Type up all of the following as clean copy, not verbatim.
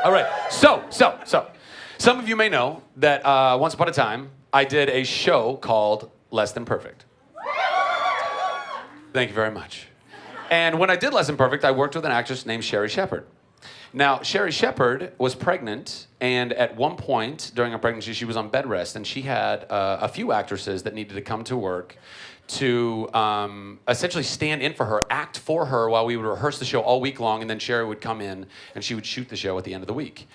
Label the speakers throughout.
Speaker 1: All right. So. Some of you may know that once upon a time, I did a show called Less Than Perfect. Thank you very much. And when I did Less Than Perfect, I worked with an actress named Sherry Shepherd. Now, Sherry Shepherd was pregnant, and at one point during her pregnancy, she was on bed rest, and she had a few actresses that needed to come to work to essentially stand in for her, act for her while we would rehearse the show all week long, and then Sherry would come in and she would shoot the show at the end of the week.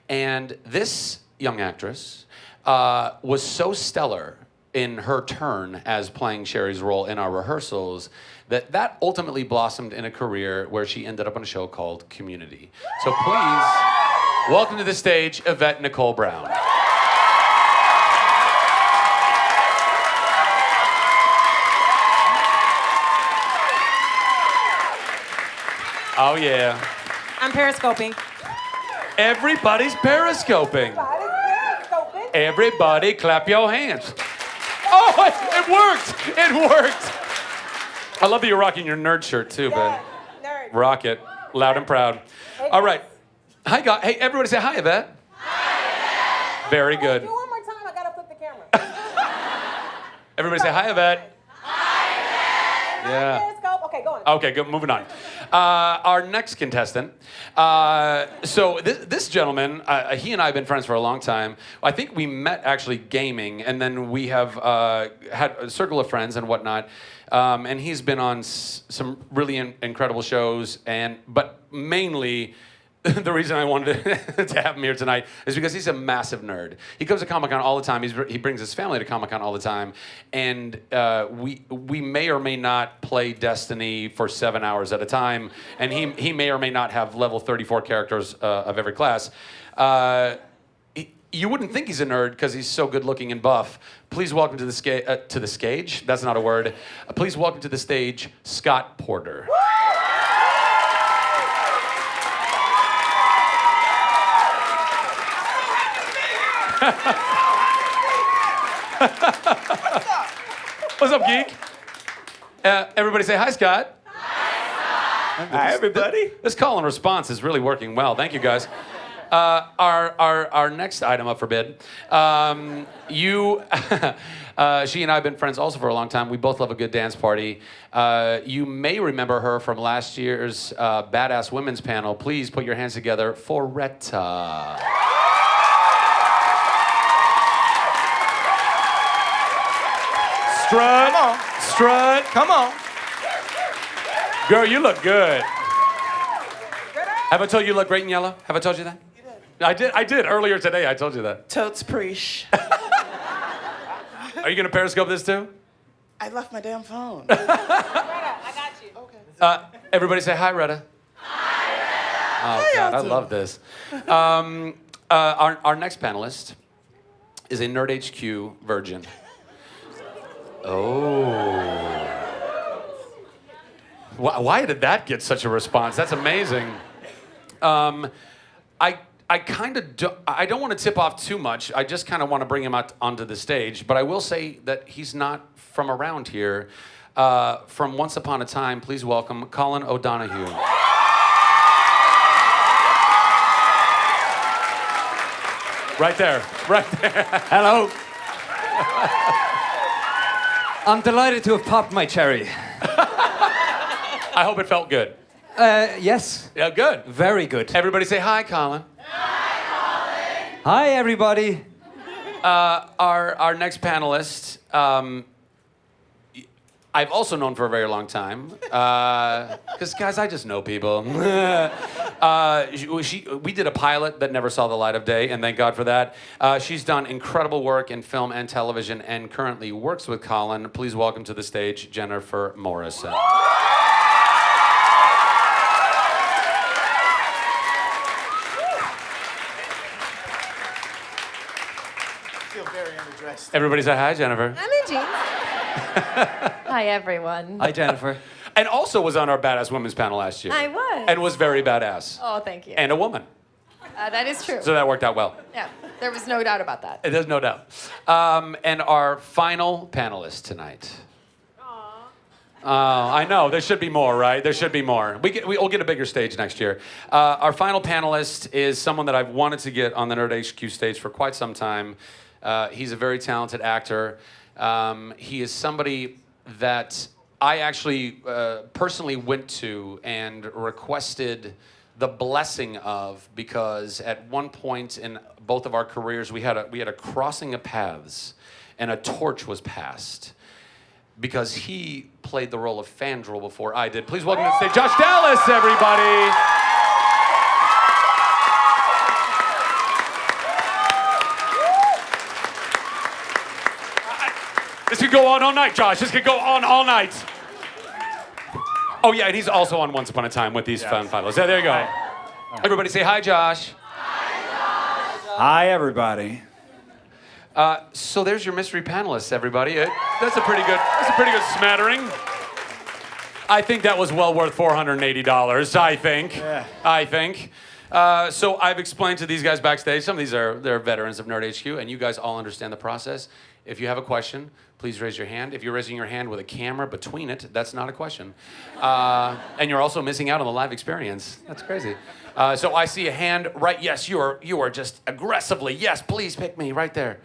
Speaker 1: And this young actress was so stellar in her turn as playing Sherry's role in our rehearsals that ultimately blossomed in a career where she ended up on a show called Community. So please, welcome to the stage, Yvette Nicole Brown. Oh, yeah.
Speaker 2: I'm periscoping.
Speaker 1: Everybody's periscoping. Everybody clap your hands. Oh, it worked. It worked. I love that you're rocking your nerd shirt too, babe.
Speaker 2: Nerd.
Speaker 1: Rock it. Loud and proud. All right. Hi, guys. Hey, everybody say hi, Yvette.
Speaker 2: Hi, Yvette.
Speaker 1: Very good.
Speaker 2: Do one more time. I gotta flip the camera.
Speaker 1: Everybody say hi, Yvette.
Speaker 2: Hi, Yvette.
Speaker 1: Yeah.
Speaker 2: Periscope. Okay, go on.
Speaker 1: Okay, good. Moving on. Our next contestant. So this gentleman, he and I have been friends for a long time. I think we met actually gaming, and then we have had a circle of friends and whatnot. And he's been on some really incredible shows, but mainly. The reason I wanted to have him here tonight is because he's a massive nerd. He comes to Comic-Con all the time. He brings his family to Comic-Con all the time. And we may or may not play Destiny for 7 hours at a time. And he may or may not have level 34 characters of every class. You wouldn't think he's a nerd because he's so good looking and buff. Please welcome to the stage. That's not a word. Please welcome to the stage, Scott Porter. What's up, geek? Everybody say hi, Scott.
Speaker 3: Hi, Scott. Hi, everybody.
Speaker 1: This call and response is really working well. Thank you, guys. Our next item up for bid. She and I have been friends also for a long time. We both love a good dance party. You may remember her from last year's Badass Women's panel. Please put your hands together for Retta. Strut. Come on. Strut.
Speaker 3: Come on.
Speaker 1: Girl, you look good. Have I told you look great in yellow? Have I told you that?
Speaker 3: You did.
Speaker 1: I did. Earlier today, I told you that.
Speaker 3: Totes preach.
Speaker 1: Are you going to Periscope this too?
Speaker 3: I left my damn phone.
Speaker 2: Retta, I got you.
Speaker 3: Okay.
Speaker 1: Everybody say hi, Retta.
Speaker 2: Hi, Retta.
Speaker 1: Oh, God, I love this. Our next panelist is a Nerd HQ virgin. Oh. Why did that get such a response? That's amazing. I kind of I don't want to tip off too much. I just kind of want to bring him out onto the stage. But I will say that he's not from around here. From Once Upon a Time, please welcome Colin O'Donoghue. Right there. Right there.
Speaker 4: Hello. I'm delighted to have popped my cherry.
Speaker 1: I hope it felt good.
Speaker 4: Yes.
Speaker 1: Yeah, good.
Speaker 4: Very good.
Speaker 1: Everybody say hi, Colin.
Speaker 4: Hi, everybody.
Speaker 1: Our next panelist, I've also known for a very long time. Because, guys, I just know people. We did a pilot that never saw the light of day, and thank God for that. She's done incredible work in film and television and currently works with Colin. Please welcome to the stage, Jennifer Morrison. Everybody say hi, Jennifer.
Speaker 2: I'm in jeans.
Speaker 5: Hi, everyone.
Speaker 4: Hi, Jennifer.
Speaker 1: And also was on our Badass Women's panel last year.
Speaker 5: I was.
Speaker 1: And was very badass.
Speaker 5: Oh, thank you.
Speaker 1: And a woman.
Speaker 5: That is true.
Speaker 1: So that worked out well.
Speaker 5: Yeah, there was no doubt about that.
Speaker 1: There's no doubt. And our final panelist tonight. I know. There should be more, right? There should be more. We'll get a bigger stage next year. Our final panelist is someone that I've wanted to get on the Nerd HQ stage for quite some time. He's a very talented actor. He is somebody that I actually personally went to and requested the blessing of, because at one point in both of our careers we had a crossing of paths, and a torch was passed because he played the role of Fandral before I did. Please welcome to the stage Josh Dallas, everybody. This could go on all night, Josh. This could go on all night. Oh, yeah, and he's also on Once Upon a Time with these fun finalists. Yeah, there you go. Hi. Everybody say hi, Josh.
Speaker 3: Hi, Josh. Hi, everybody.
Speaker 1: So there's your mystery panelists, everybody. That's a pretty good smattering. I think that was well worth $480, I think. Yeah. I think. So I've explained to these guys backstage, some of these they're veterans of Nerd HQ, and you guys all understand the process. If you have a question, please raise your hand. If you're raising your hand with a camera between it, that's not a question. And you're also missing out on the live experience. That's crazy. So I see a hand right. Yes, you are just aggressively. Yes, please pick me right there.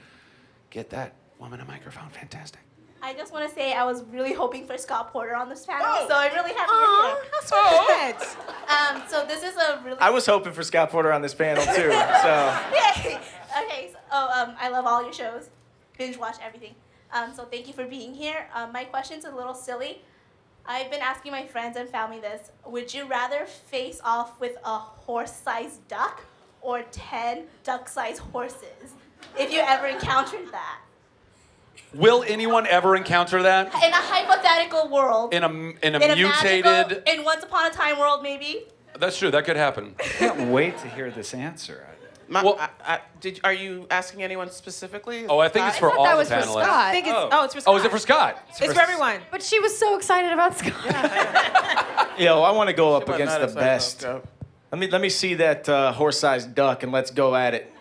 Speaker 1: Get that woman a microphone. Fantastic.
Speaker 6: I just want to say I was really hoping for Scott Porter on this panel, so I'm really happy you're here.
Speaker 2: How sweet.
Speaker 6: So this is a really...
Speaker 3: I was hoping for Scott Porter on this panel, too, so...
Speaker 6: Yay! Okay, so I love all your shows. Binge watch everything. So thank you for being here. My question's a little silly. I've been asking my friends and family this. Would you rather face off with a horse-sized duck or 10 duck-sized horses? If you ever encountered that.
Speaker 1: Will anyone ever encounter that?
Speaker 6: In a hypothetical world.
Speaker 1: In a mutated...
Speaker 6: Magical, in Once Upon a Time world, maybe?
Speaker 1: That's true. That could happen.
Speaker 3: I can't wait to hear this answer.
Speaker 7: Are you asking anyone specifically?
Speaker 1: Oh, I think it's for all
Speaker 5: that
Speaker 1: the
Speaker 5: was for
Speaker 1: panelists.
Speaker 5: Scott.
Speaker 2: I think it's, it's for Scott.
Speaker 1: Oh, is it for Scott?
Speaker 2: It's for everyone.
Speaker 5: But she was so excited about Scott.
Speaker 3: Yo, I want to go up
Speaker 7: She wasn't
Speaker 3: against the
Speaker 7: that
Speaker 3: best.
Speaker 7: excited about
Speaker 3: Let me see that horse-sized duck, and let's go at it.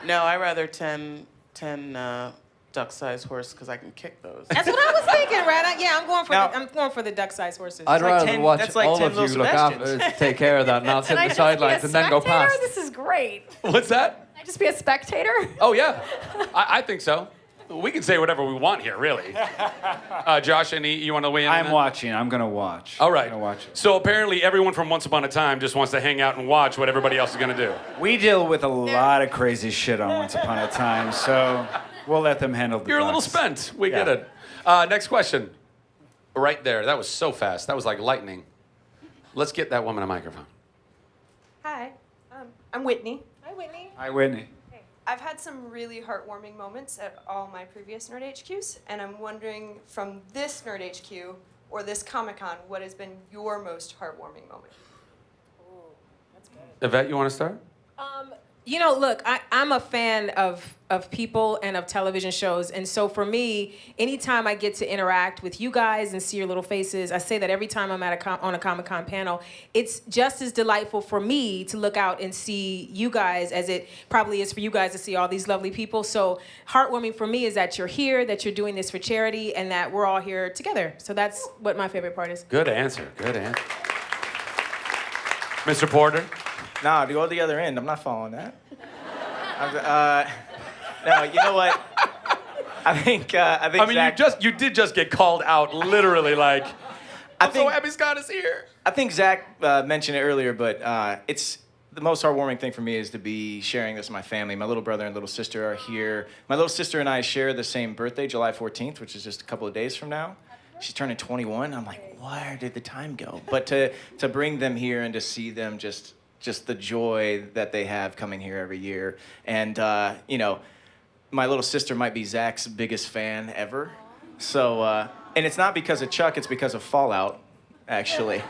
Speaker 7: No, I rather 10 duck-sized horse because I can kick those.
Speaker 2: That's what I was thinking, right? Yeah, I'm going for the duck-sized horses.
Speaker 4: I'd rather
Speaker 3: 10
Speaker 4: watch
Speaker 3: that's like
Speaker 4: all
Speaker 3: 10
Speaker 4: of you
Speaker 3: little
Speaker 4: look after,
Speaker 3: Sebastians.
Speaker 4: take care of that, and I'll sit
Speaker 5: Can
Speaker 4: on
Speaker 5: I
Speaker 4: the
Speaker 5: just be a
Speaker 4: sidelines and then go
Speaker 5: spectator?
Speaker 4: past.
Speaker 5: This is great.
Speaker 1: What's that?
Speaker 5: Can I just be a spectator?
Speaker 1: Oh, yeah. I think so. We can say whatever we want here, really. Josh, you want to weigh in on
Speaker 3: I'm
Speaker 1: that?
Speaker 3: watching. I'm going to watch.
Speaker 1: All right.
Speaker 3: I'm gonna watch it.
Speaker 1: So apparently everyone from Once Upon a Time just wants to hang out and watch what everybody else is going to do.
Speaker 3: We deal with a lot of crazy shit on Once Upon a Time, so we'll let them handle the
Speaker 1: You're a little
Speaker 3: bucks.
Speaker 1: spent. We get it. Next question. Right there. That was so fast. That was like lightning. Let's get that woman a microphone.
Speaker 8: Hi,
Speaker 2: I'm Whitney.
Speaker 8: Hi Whitney.
Speaker 3: Hi, Whitney.
Speaker 8: I've had some really heartwarming moments at all my previous Nerd HQs, and I'm wondering from this Nerd HQ or this Comic-Con, what has been your most heartwarming moment?
Speaker 1: Yvette, you want to start?
Speaker 2: You know, look, I'm a fan of people and of television shows. And so for me, anytime I get to interact with you guys and see your little faces, I say that every time I'm at on a Comic-Con panel, it's just as delightful for me to look out and see you guys as it probably is for you guys to see all these lovely people. So heartwarming for me is that you're here, that you're doing this for charity, and that we're all here together. So that's what my favorite part is.
Speaker 1: Good answer. Good answer. Mr. Porter?
Speaker 3: No, to go to the other end. I'm not following that. No, you know what? I think
Speaker 1: I mean,
Speaker 3: Zach,
Speaker 1: you did just get called out, literally, like, I'm so
Speaker 3: think-
Speaker 1: happy Scott is here.
Speaker 3: I think Zach mentioned it earlier, but it's the most heartwarming thing for me is to be sharing this with my family. My little brother and little sister are here. My little sister and I share the same birthday, July 14th, which is just a couple of days from now. She's turning 21. I'm like, where did the time go? But to bring them here and to see them just the joy that they have coming here every year. And, you know, my little sister might be Zach's biggest fan ever. So, and it's not because of Chuck, it's because of Fallout, actually.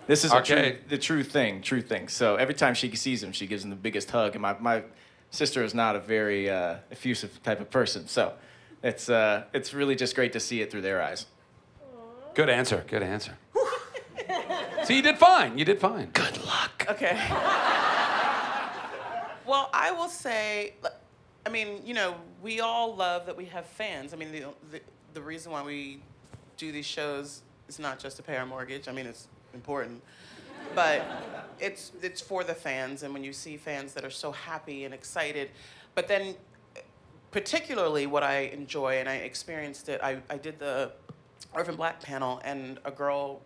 Speaker 3: This is the true thing. So every time she sees him, she gives him the biggest hug. And my sister is not a very effusive type of person. So it's really just great to see it through their eyes.
Speaker 1: Good answer. Good answer. So you did fine. You did fine.
Speaker 3: Good luck.
Speaker 7: Okay. Well, I will say, I mean, you know, we all love that we have fans. I mean, the reason why we do these shows is not just to pay our mortgage. I mean, it's important, but it's for the fans. And when you see fans that are so happy and excited, but then particularly what I enjoy, and I experienced it, I did the Orphan Black panel, and a girl,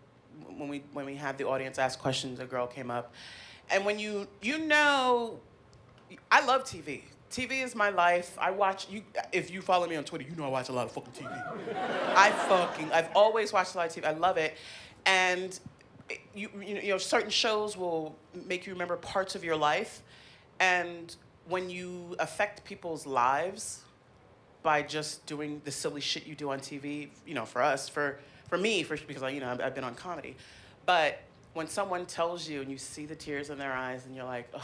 Speaker 7: when we had the audience ask questions, a girl came up, and when you know, I love TV. TV is my life. I watch, if you follow me on Twitter, you know I watch a lot of fucking TV. I've always watched a lot of TV. I love it. And you know, certain shows will make you remember parts of your life. And when you affect people's lives by just doing the silly shit you do on TV, you know, for us, for me, because I've been on comedy. But when someone tells you and you see the tears in their eyes and you're like, ugh,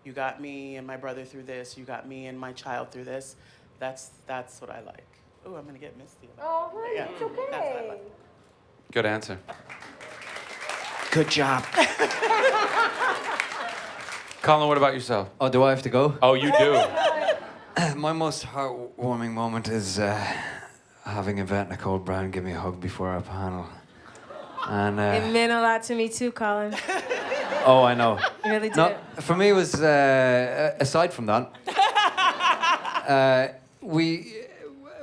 Speaker 7: you got me and my brother through this, you got me and my child through this, that's what I like. Ooh, I'm gonna get misty.
Speaker 2: Oh, honey,
Speaker 7: Yeah,
Speaker 2: it's okay.
Speaker 7: that's what I like.
Speaker 1: Good answer.
Speaker 3: Good job.
Speaker 1: Colin, what about yourself?
Speaker 4: Oh, do I have to go?
Speaker 1: Oh, you do.
Speaker 4: My most heartwarming moment is having Yvette Nicole Brown give me a hug before our panel. And
Speaker 2: It meant a lot to me too, Colin.
Speaker 4: oh, I know.
Speaker 2: It really did.
Speaker 4: No, for me, it was aside from that. We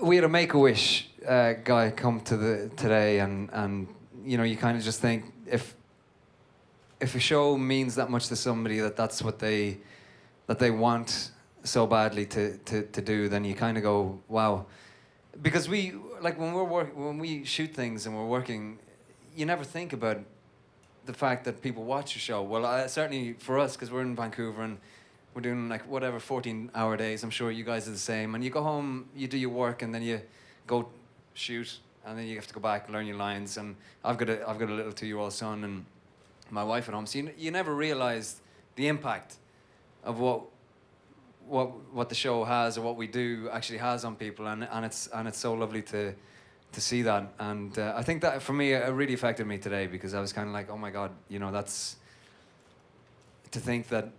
Speaker 4: had a Make-A-Wish guy come today, and you know, you kind of just think if a show means that much to somebody, that's what they want so badly to do, then you kind of go, wow. Because when we shoot things and we're working, you never think about the fact that people watch your show. Well, certainly for us, because we're in Vancouver and we're doing like whatever 14-hour days. I'm sure you guys are the same. And you go home, you do your work, and then you go shoot, and then you have to go back and learn your lines. And I've got a little 2-year-old son and my wife at home. So you never realize the impact of what the show has or what we do actually has on people, and it's so lovely to see that. And I think that for me it really affected me today, because I was kind of like, oh my God, you know, that's to think that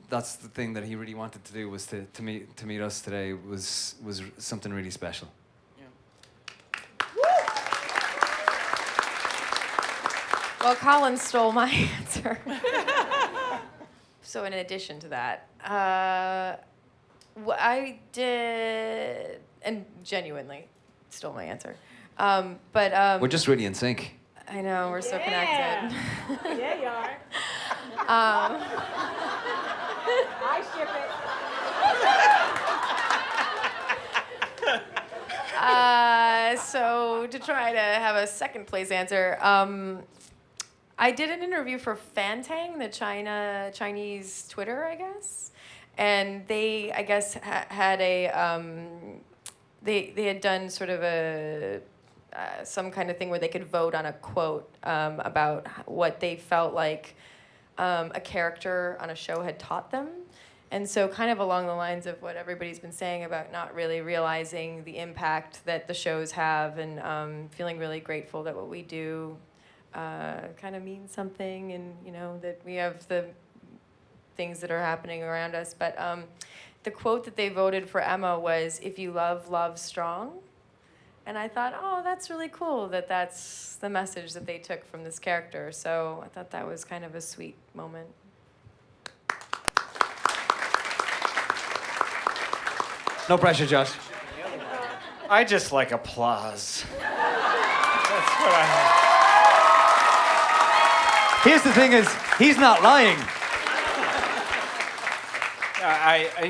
Speaker 4: that's the thing that he really wanted to do, was to meet us today was something really special.
Speaker 5: Well, Colin stole my answer. So in addition to that, what I did, and genuinely stole my answer, but
Speaker 4: We're just really in sync.
Speaker 5: I know, we're so connected.
Speaker 2: Yeah, you are. I ship it.
Speaker 5: So to try to have a second place answer, I did an interview for Fantang, the Chinese Twitter, I guess, and they, I guess, had a they had done sort of a some kind of thing where they could vote on a quote about what they felt like a character on a show had taught them. And so kind of along the lines of what everybody's been saying about not really realizing the impact that the shows have, and feeling really grateful that what we do kind of means something, and you know that we have the things that are happening around us. But the quote that they voted for Emma was, "If you love, love strong." And I thought, oh, that's really cool that that's the message that they took from this character. So I thought that was kind of a sweet moment.
Speaker 4: No pressure, Josh.
Speaker 3: I just like applause. That's what I
Speaker 4: Here's the thing: is he's not lying.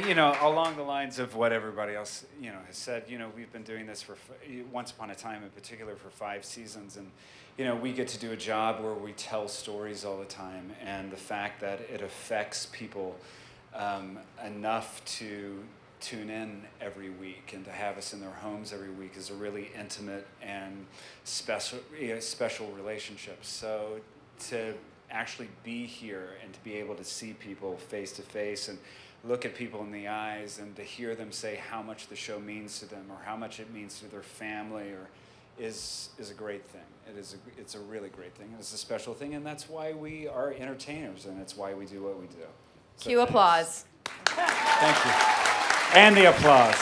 Speaker 9: You know, along the lines of what everybody else, you know, has said, you know, we've been doing this for Once Upon a Time in particular for 5 seasons, and you know, we get to do a job where we tell stories all the time, and the fact that it affects people enough to tune in every week and to have us in their homes every week is a really intimate and special relationship. So to actually be here and to be able to see people face to face and look at people in the eyes and to hear them say how much the show means to them or how much it means to their family or is a great thing. It's a really great thing. It's a special thing, and that's why we are entertainers, and it's why we do what we do. So
Speaker 5: Cue applause.
Speaker 9: Thank you. And the applause.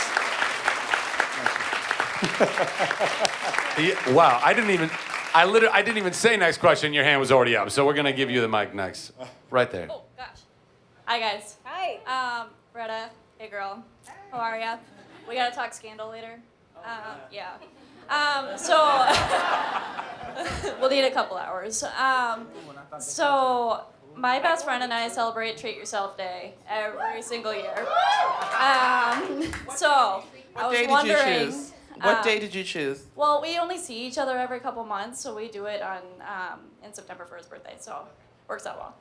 Speaker 1: Yeah, wow, I didn't even say next question. Your hand was already up. So we're gonna give you the mic next, right there.
Speaker 10: Oh gosh. Hi guys.
Speaker 2: Hi.
Speaker 10: Retta. Hey girl. How are ya? We gotta talk scandal later. Yeah. So we'll need a couple hours. So my best friend and I celebrate Treat Yourself Day every single year. So I was wondering.
Speaker 7: What day did you choose?
Speaker 10: Well, we only see each other every couple months, so we do it on in September for his birthday, so works out well.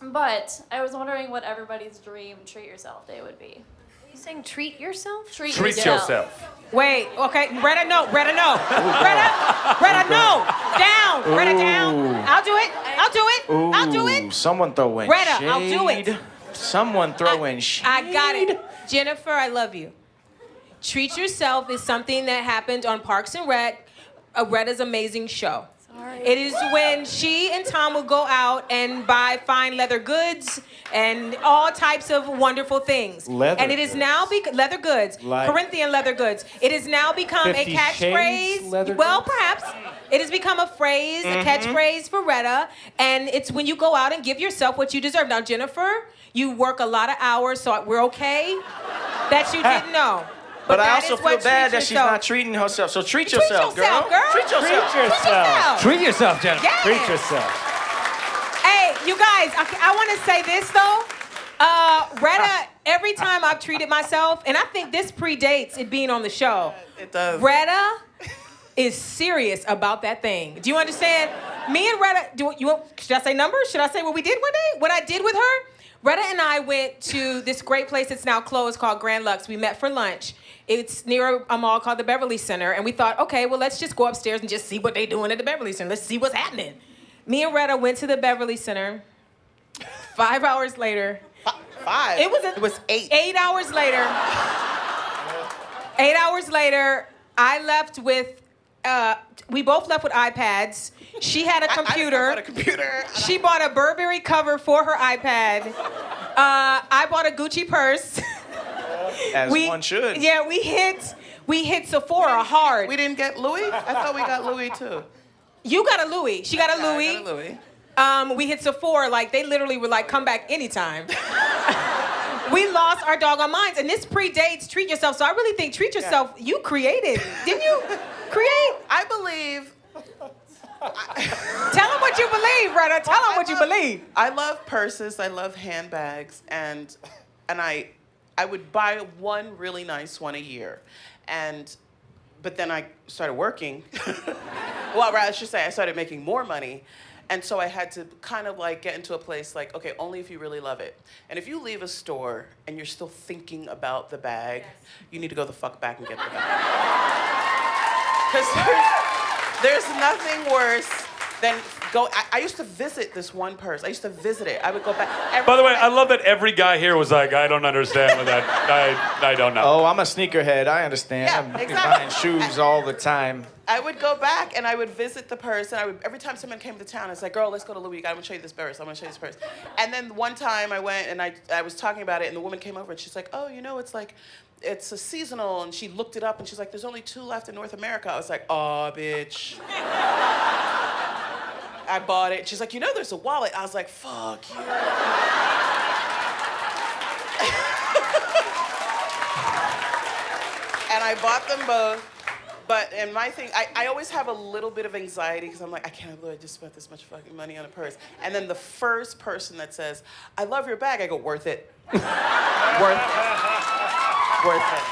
Speaker 10: But I was wondering what everybody's dream Treat Yourself Day would be.
Speaker 5: Are you saying treat yourself?
Speaker 1: Treat yourself.
Speaker 2: Wait, okay, Retta, no. Retta, no. Down. Retta, down. I'll do it.
Speaker 3: Someone throw in
Speaker 2: Retta,
Speaker 3: shade.
Speaker 2: I'll do it.
Speaker 3: Someone throw in shade.
Speaker 2: I got it. Jennifer, I love you. Treat Yourself is something that happened on Parks and Rec, Retta's amazing show.
Speaker 10: Sorry.
Speaker 2: It is when she and Tom will go out and buy fine leather goods and all types of wonderful things.
Speaker 3: Leather
Speaker 2: and it is
Speaker 3: goods.
Speaker 2: now leather goods,
Speaker 3: Like
Speaker 2: Corinthian leather goods. It has now become a
Speaker 3: 50 Shades
Speaker 2: catchphrase.
Speaker 3: leather
Speaker 2: Well,
Speaker 3: goods?
Speaker 2: perhaps. It has become a phrase, a catchphrase for Retta, and it's when you go out and give yourself what you deserve. Now, Jennifer, you work a lot of hours, so we're okay that you didn't know.
Speaker 3: But I
Speaker 2: that
Speaker 3: also
Speaker 2: is
Speaker 3: feel
Speaker 2: what
Speaker 3: bad
Speaker 2: Treat
Speaker 3: that she's
Speaker 2: Yourself-
Speaker 3: not treating herself. So treat
Speaker 2: Treat
Speaker 3: yourself, girl. Treat yourself.
Speaker 9: Treat yourself, Jennifer.
Speaker 2: Yeah.
Speaker 9: Treat yourself.
Speaker 2: Hey, you guys, I want to say this though. Retta, every time I've treated myself, and I think this predates it being on the show.
Speaker 7: It does.
Speaker 2: Retta is serious about that thing. Do you understand? Me and Retta, should I say numbers? Should I say what we did one day? What I did with her? Retta and I went to this great place that's now closed called Grand Lux. We met for lunch. It's near a mall called the Beverly Center. And we thought, okay, well, let's just go upstairs and just see what they're doing at the Beverly Center. Let's see what's happening. Me and Retta went to the Beverly Center. 5 hours later.
Speaker 7: 5? It was 8.
Speaker 2: 8 hours later. 8 hours later, I left with, we both left with iPads. She had a computer.
Speaker 7: I bought a computer.
Speaker 2: She bought a Burberry cover for her iPad. I bought a Gucci purse.
Speaker 3: As one should.
Speaker 2: Yeah, we hit Sephora hard.
Speaker 7: We didn't get Louis? I thought we got Louis too.
Speaker 2: You got a Louis. She got a Louis.
Speaker 7: I got a Louis.
Speaker 2: We hit Sephora, like they literally were like, come back anytime. We lost our doggone minds, and this predates Treat Yourself. So I really think Treat Yourself, you created. Didn't you create?
Speaker 7: I believe.
Speaker 2: Tell them what you believe, Retta. Tell them what you believe.
Speaker 7: I love purses. I love handbags, and I would buy one really nice one a year, but then I started working. Well, I should say I started making more money. And so I had to kind of like get into a place like, okay, only if you really love it. And if you leave a store and you're still thinking about the bag, you need to go the fuck back and get the bag. Because there's nothing worse than I used to visit this one purse. I used to visit it. I would go back.
Speaker 1: By the way, I love that every guy here was like, I don't understand what that, I don't know.
Speaker 3: Oh, I'm a sneakerhead. I understand.
Speaker 7: Yeah,
Speaker 3: I'm
Speaker 7: exactly.
Speaker 3: buying shoes all the time.
Speaker 7: I would go back and I would visit the purse, and every time someone came to town, it's like, girl, let's go to Louis. I'm gonna show you this purse. I'm gonna show you this purse. And then one time I went and I was talking about it, and the woman came over and she's like, oh, you know, it's a seasonal, and she looked it up and she's like, there's only 2 left in North America. I was like, oh, bitch. I bought it. She's like, you know, there's a wallet. I was like, fuck you. And I bought them both. And my thing, I always have a little bit of anxiety because I'm like, I can't believe I just spent this much fucking money on a purse. And then the first person that says, I love your bag, I go, worth it. Worth it. Worth it.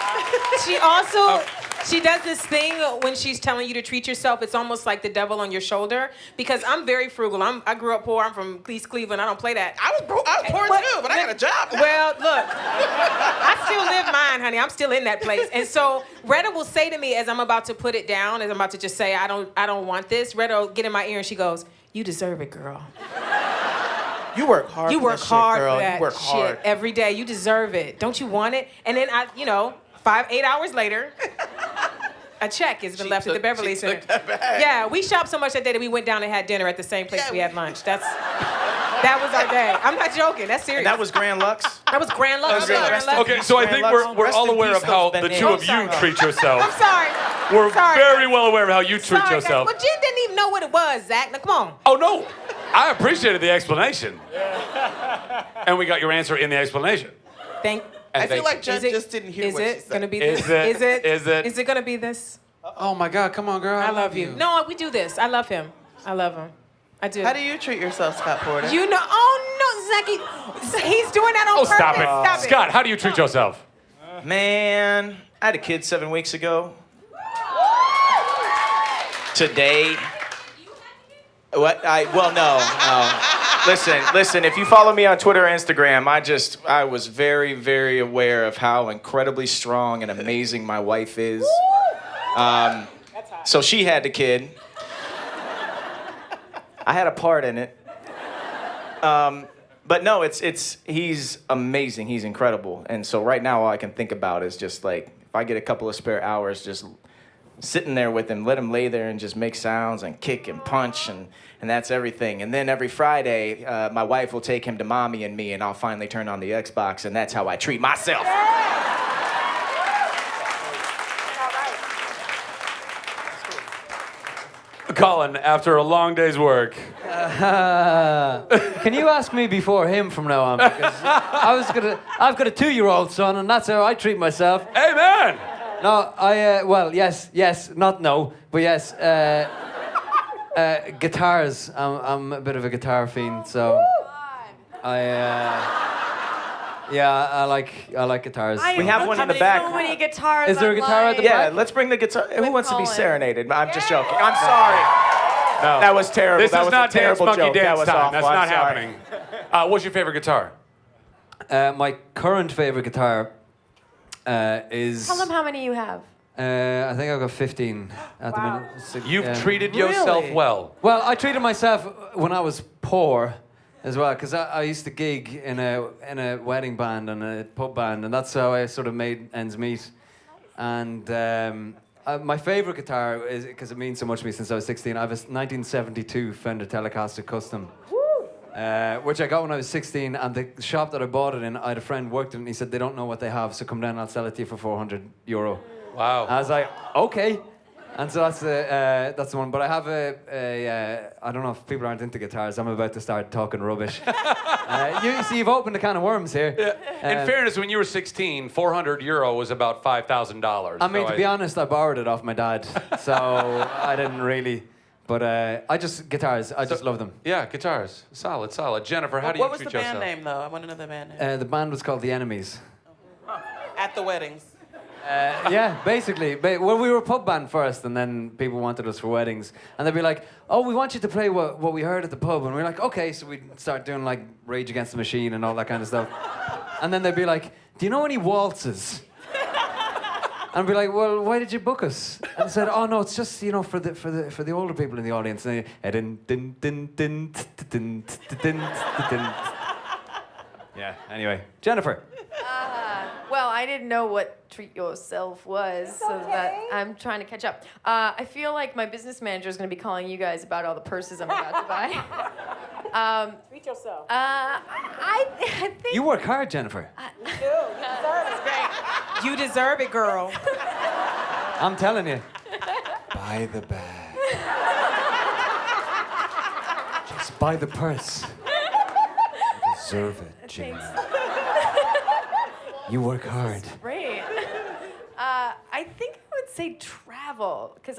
Speaker 2: She also, she does this thing when she's telling you to treat yourself. It's almost like the devil on your shoulder, because I'm very frugal. I grew up poor. I'm from East Cleveland. I don't play that.
Speaker 7: I was poor too, but I got a job now.
Speaker 2: Well, look, I still live mine, honey. I'm still in that place. And so Retta will say to me as I'm about to put it down, as I'm about to just say, I don't want this, Retta will get in my ear and she goes, you deserve it, girl.
Speaker 3: You work hard.
Speaker 2: You
Speaker 3: for
Speaker 2: work
Speaker 3: that
Speaker 2: hard
Speaker 3: shit, girl.
Speaker 2: for that
Speaker 3: You work
Speaker 2: shit
Speaker 3: hard.
Speaker 2: every day. You deserve it. Don't you want it? And then 8 hours later, a check has been left at the Beverly Center.
Speaker 7: Took that bag.
Speaker 2: Yeah, we shopped so much that day that we went down and had dinner at the same place we had lunch. That's That was our day. I'm not joking. That's serious.
Speaker 3: And that was Grand Lux.
Speaker 2: That was Grand Lux.
Speaker 3: That was Grand Lux.
Speaker 1: Okay, so I think we're all aware of how the two of you treat yourselves.
Speaker 2: I'm sorry.
Speaker 1: We're
Speaker 2: Sorry.
Speaker 1: very well aware of how you treat
Speaker 2: Sorry,
Speaker 1: yourself.
Speaker 2: guys. Well, Jen didn't even know what it was, Zach. Now, come on.
Speaker 1: Oh, no. I appreciated the explanation. And we got your answer in the explanation.
Speaker 7: I feel like Jen just didn't hear what she said.
Speaker 2: Is it gonna be
Speaker 1: Is
Speaker 2: this?
Speaker 1: it? Is it?
Speaker 2: Is it gonna be this?
Speaker 1: Oh, my God. Come on, girl.
Speaker 2: I love you. No, we do this. I love him. I love him. I do.
Speaker 7: How do you treat yourself, Scott Porter?
Speaker 2: You know? Oh no, Zachy. He's doing that on
Speaker 1: Oh,
Speaker 2: purpose.
Speaker 1: stop it.
Speaker 2: Stop it.
Speaker 1: Scott, how do you treat yourself?
Speaker 3: Man, I had a kid 7 weeks ago. Today. What? No. Listen, if you follow me on Twitter or Instagram, I was very, very aware of how incredibly strong and amazing my wife is. So she had the kid. I had a part in it. But no, he's amazing. He's incredible. And so right now, all I can think about is just like, if I get a couple of spare hours, just sitting there with him, let him lay there and just make sounds and kick and punch, and that's everything. And then every Friday, my wife will take him to Mommy and Me, and I'll finally turn on the Xbox, and that's how I treat myself.
Speaker 1: Colin, after a long day's work.
Speaker 4: Can you ask me before him from now on? Because I've got a 2-year-old son, and that's how I treat myself.
Speaker 1: Amen.
Speaker 4: No, well, yes, not no, but yes. Guitars. I'm a bit of a guitar fiend, so I like guitars.
Speaker 3: We have one in the back.
Speaker 5: So many guitars.
Speaker 4: Is there a guitar at the
Speaker 3: Yeah,
Speaker 4: back?
Speaker 3: let's bring the guitar. Who wants to be
Speaker 5: Colin.
Speaker 3: serenaded? I'm just joking. I'm sorry.
Speaker 1: No.
Speaker 3: That was terrible.
Speaker 1: This
Speaker 3: that
Speaker 1: is
Speaker 3: was
Speaker 1: not
Speaker 3: a terrible
Speaker 1: Dance Monkey
Speaker 3: joke. That
Speaker 1: Dance
Speaker 3: was
Speaker 1: time.
Speaker 3: awful.
Speaker 1: That's
Speaker 3: I'm
Speaker 1: not
Speaker 3: sorry.
Speaker 1: happening. What's your favorite guitar?
Speaker 4: My current favorite guitar is.
Speaker 5: Tell them how many you have.
Speaker 4: I think I've got 15 at the minute.
Speaker 1: You've treated yourself well.
Speaker 4: Well, I treated myself when I was poor as well, because I used to gig in a wedding band and a pub band, and that's how I sort of made ends meet. And my favorite guitar is, because it means so much to me since I was 16, I have a 1972 Fender Telecaster Custom. Which I got when I was 16, and the shop that I bought it in, I had a friend worked in it, and he said, they don't know what they have, so come down and I'll sell it to you for €400.
Speaker 1: Wow.
Speaker 4: I was like, okay. And so that's the one. But I have I don't know if people aren't into guitars, I'm about to start talking rubbish. You've opened a can of worms here.
Speaker 1: Yeah. In fairness, when you were 16, €400 was about $5,000.
Speaker 4: I mean, to be honest, I borrowed it off my dad, so I didn't really. But guitars, I just love them.
Speaker 1: Yeah, guitars. Solid. Jennifer, how do you
Speaker 7: What was
Speaker 1: treat
Speaker 7: the
Speaker 1: yourself?
Speaker 7: band name, though? I want to know the band name.
Speaker 4: The band was called The Enemies.
Speaker 7: At the weddings.
Speaker 4: Yeah, basically. Well, we were a pub band first, and then people wanted us for weddings. And they'd be like, oh, we want you to play what we heard at the pub. And we're like, okay. So we'd start doing like Rage Against the Machine and all that kind of stuff. And then they'd be like, do you know any waltzes? And I'd be like, well, why did you book us? And they said, oh no, it's just, for the older people in the audience. And yeah, anyway. Jennifer.
Speaker 5: Well, I didn't know what treat yourself was, so that I'm trying to catch up. I feel like my business manager is going to be calling you guys about all the purses I'm about to buy.
Speaker 2: Treat yourself.
Speaker 5: I think
Speaker 4: You work hard, Jennifer.
Speaker 2: You deserve it, girl.
Speaker 4: I'm telling you. Buy the bag. Just buy the purse. You deserve it, Jane. You work hard.
Speaker 5: great. I think I would say travel, because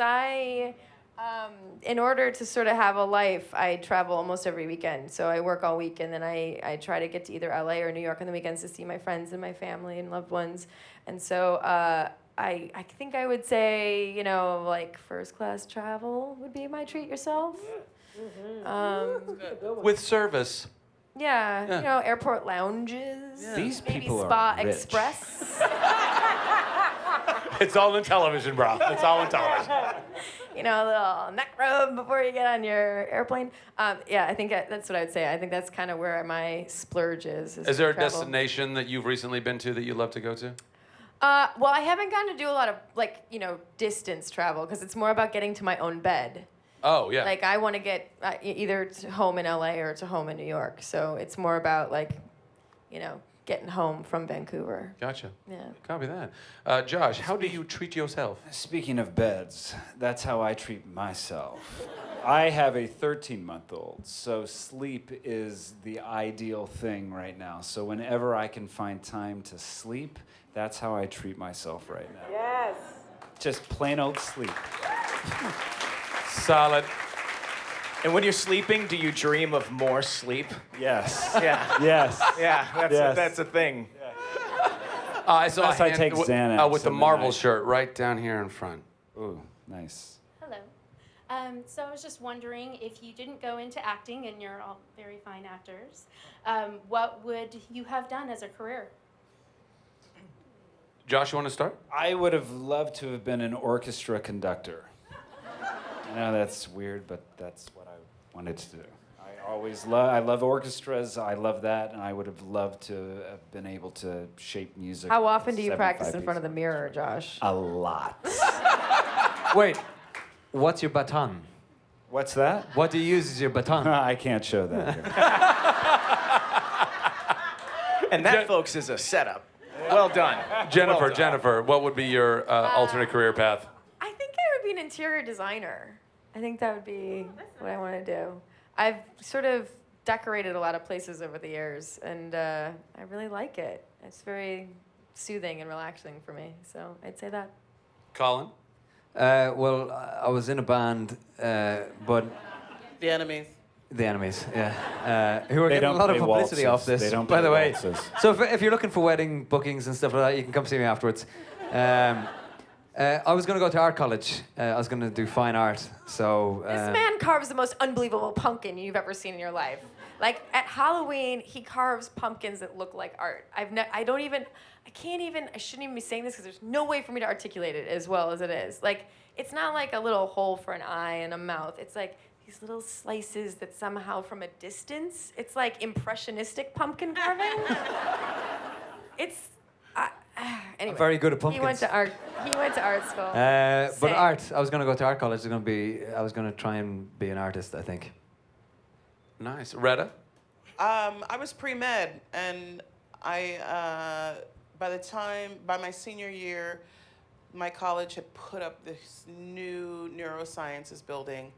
Speaker 5: in order to sort of have a life, I travel almost every weekend. So I work all week, and then I try to get to either LA or New York on the weekends to see my friends and my family and loved ones. And so I think I would say, like first class travel would be my treat yourself.
Speaker 1: With service.
Speaker 5: Yeah, airport lounges.
Speaker 1: Yeah.
Speaker 4: These
Speaker 5: maybe
Speaker 4: people
Speaker 5: Spa
Speaker 4: are rich.
Speaker 5: Express.
Speaker 1: It's all in television, bro. It's all in television.
Speaker 5: A little neck rub before you get on your airplane. I think that's what I would say. I think that's kind of where my splurge is.
Speaker 1: Is there a
Speaker 5: travel.
Speaker 1: destination that you've recently been to that you'd love to go to?
Speaker 5: Well, I haven't gotten to do a lot of distance travel, because it's more about getting to my own bed.
Speaker 1: Oh, yeah.
Speaker 5: Like, I want to get either to home in LA or to home in New York. So it's more about, like, you know, getting home from Vancouver.
Speaker 1: Gotcha.
Speaker 5: Yeah.
Speaker 1: Copy that. Josh, how do you treat yourself?
Speaker 9: Speaking of beds, that's how I treat myself. I have a 13-month-old, so sleep is the ideal thing right now. So whenever I can find time to sleep, that's how I treat myself right now.
Speaker 2: Yes.
Speaker 9: Just plain old sleep.
Speaker 1: Solid.
Speaker 3: And when you're sleeping, do you dream of more sleep?
Speaker 9: Yes.
Speaker 3: Yeah.
Speaker 9: Yes.
Speaker 3: Yeah,
Speaker 9: Yes.
Speaker 3: that's a thing.
Speaker 1: I saw
Speaker 9: Unless I take Xanax
Speaker 1: with the
Speaker 9: in the
Speaker 1: Marvel
Speaker 9: night.
Speaker 1: shirt right down here in front.
Speaker 9: Ooh, nice.
Speaker 11: Hello. So I was just wondering, if you didn't go into acting, and you're all very fine actors, what would you have done as a career?
Speaker 1: Josh, you want to start?
Speaker 9: I would have loved to have been an orchestra conductor. I know that's weird, but that's what I wanted to do. I love orchestras. I love that, and I would have loved to have been able to shape music.
Speaker 5: How often do you
Speaker 9: 75
Speaker 5: practice in front of the mirror, Josh?
Speaker 9: A lot.
Speaker 4: Wait, what's your baton?
Speaker 9: What's that?
Speaker 4: What do you use as your baton?
Speaker 9: I can't show that here.
Speaker 3: And that, folks, is a setup. Well done.
Speaker 1: Jennifer, what would be your alternate career path?
Speaker 5: I think I would be an interior designer. I think that would be what I want to do. I've sort of decorated a lot of places over the years, and I really like it. It's very soothing and relaxing for me, so I'd say that.
Speaker 1: Colin?
Speaker 4: Well, I was in a band, but
Speaker 7: The Enemies.
Speaker 4: the Enemies, yeah, who are
Speaker 9: They
Speaker 4: getting a
Speaker 9: don't
Speaker 4: lot of
Speaker 9: play
Speaker 4: publicity off
Speaker 9: waltzes.
Speaker 4: this.
Speaker 9: They don't
Speaker 4: by
Speaker 9: play
Speaker 4: the way,
Speaker 9: waltzes.
Speaker 4: so if you're looking for wedding bookings and stuff like that, you can come see me afterwards. I was going to go to art college. I was going to do fine art. So
Speaker 5: This man carves the most unbelievable pumpkin you've ever seen in your life. Like, at Halloween, he carves pumpkins that look like art. I shouldn't even be saying this because there's no way for me to articulate it as well as it is. Like, it's not like a little hole for an eye and a mouth. It's like these little slices that somehow from a distance, it's like impressionistic pumpkin carving. Anyway,
Speaker 4: very good at pumpkins.
Speaker 5: He went to art school.
Speaker 4: but
Speaker 5: Same.
Speaker 4: art, I was going to go to art college. I was going to try and be an artist, I think.
Speaker 1: Nice. Retta?
Speaker 7: I was pre-med, and by my senior year, my college had put up this new neurosciences building,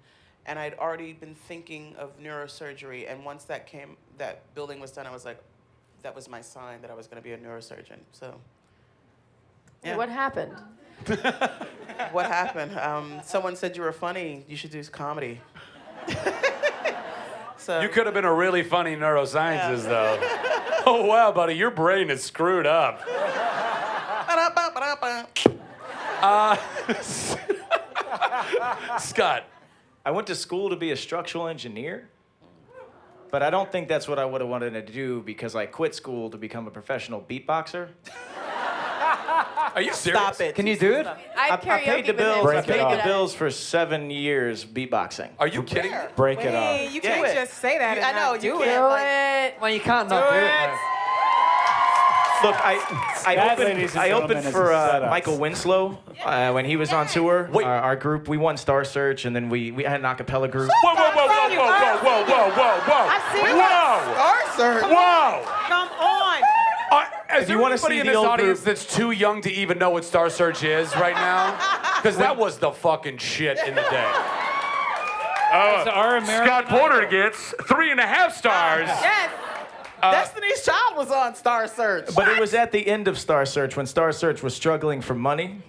Speaker 7: and I'd already been thinking of neurosurgery, and once that building was done, I was like, that was my sign that I was going to be a neurosurgeon, so. Yeah.
Speaker 5: What happened?
Speaker 7: What happened? Someone said you were funny, you should do comedy. So.
Speaker 1: You could have been a really funny neuroscientist, though. Oh, wow, buddy, your brain is screwed up. Scott.
Speaker 3: I went to school to be a structural engineer, but I don't think that's what I would have wanted to do because I quit school to become a professional beatboxer.
Speaker 1: Are you serious?
Speaker 3: Stop it.
Speaker 4: Can you do it?
Speaker 5: I
Speaker 3: I paid the bills.
Speaker 9: Break
Speaker 3: I
Speaker 9: it
Speaker 3: paid
Speaker 9: off.
Speaker 3: the bills for 7 years beatboxing.
Speaker 1: Are you kidding me?
Speaker 9: Break it off.
Speaker 2: You can't just say that and
Speaker 7: I know,
Speaker 2: not
Speaker 7: you
Speaker 2: do
Speaker 7: can't.
Speaker 2: it.
Speaker 5: Do it.
Speaker 4: Well, you can't not do it.
Speaker 3: Look,
Speaker 9: ladies and
Speaker 3: I
Speaker 9: gentlemen,
Speaker 3: opened
Speaker 9: is
Speaker 3: for
Speaker 9: a setup.
Speaker 3: Michael Winslow when he was on tour.
Speaker 1: Wait.
Speaker 3: Our group, we won Star Search, and then we had an a cappella group.
Speaker 1: Whoa, whoa, whoa, whoa, whoa, whoa, whoa, whoa, whoa.
Speaker 2: I've seen
Speaker 1: Whoa!
Speaker 7: Star Search.
Speaker 1: Whoa!
Speaker 2: Come on.
Speaker 1: Is
Speaker 3: If
Speaker 1: there
Speaker 3: you wanna
Speaker 1: anybody
Speaker 3: see
Speaker 1: in
Speaker 3: the
Speaker 1: this
Speaker 3: old
Speaker 1: audience
Speaker 3: group-
Speaker 1: that's too young to even know what Star Search is right now? Because that was the fucking shit in the day.
Speaker 9: Our American
Speaker 1: Scott Porter
Speaker 9: Idol.
Speaker 1: gets 3.5 stars.
Speaker 2: Yes.
Speaker 7: Destiny's Child was on Star Search.
Speaker 3: But it was at the end of Star Search when Star Search was struggling for money.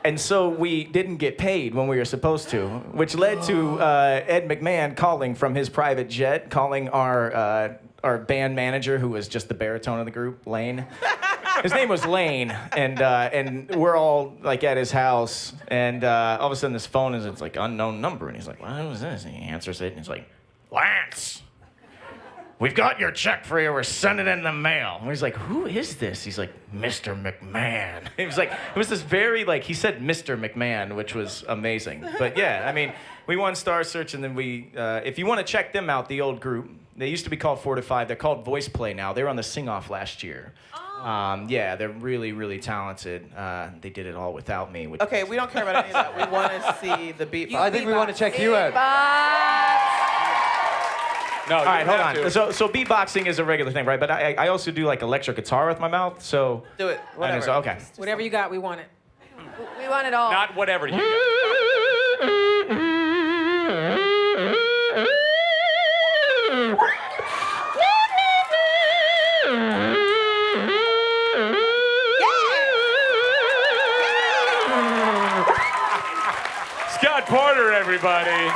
Speaker 3: And so we didn't get paid when we were supposed to, which led to Ed McMahon calling from his private jet, calling our band manager, who was just the baritone of the group, Lane. His name was Lane, and we're all like at his house, and all of a sudden this phone it's like unknown number, and he's like, "What was this?" And he answers it, and he's like, "Lance." we've got your check for you. We're sending it in the mail. And he's like, who is this? He's like, Mr. McMahon. It was like, it was this very, like, he said Mr. McMahon, which was amazing. But yeah, I mean, we won Star Search, and then we, if you want to check them out, the old group, they used to be called 4 to 5. They're called Voice Play now. They were on the Sing Off last year. Yeah, they're really, really talented. They did it all without me. Which
Speaker 7: Okay, we don't care about any of that. We want to see the beatbox.
Speaker 4: I think we want to check you out.
Speaker 1: No,
Speaker 3: all right, hold on. So beatboxing is a regular thing, right? But I also do like electric guitar with my mouth. So
Speaker 7: Do it. Whatever.
Speaker 3: So, okay.
Speaker 2: Whatever you got, we want it.
Speaker 5: We want it all.
Speaker 1: Not whatever you got. Scott Porter, everybody.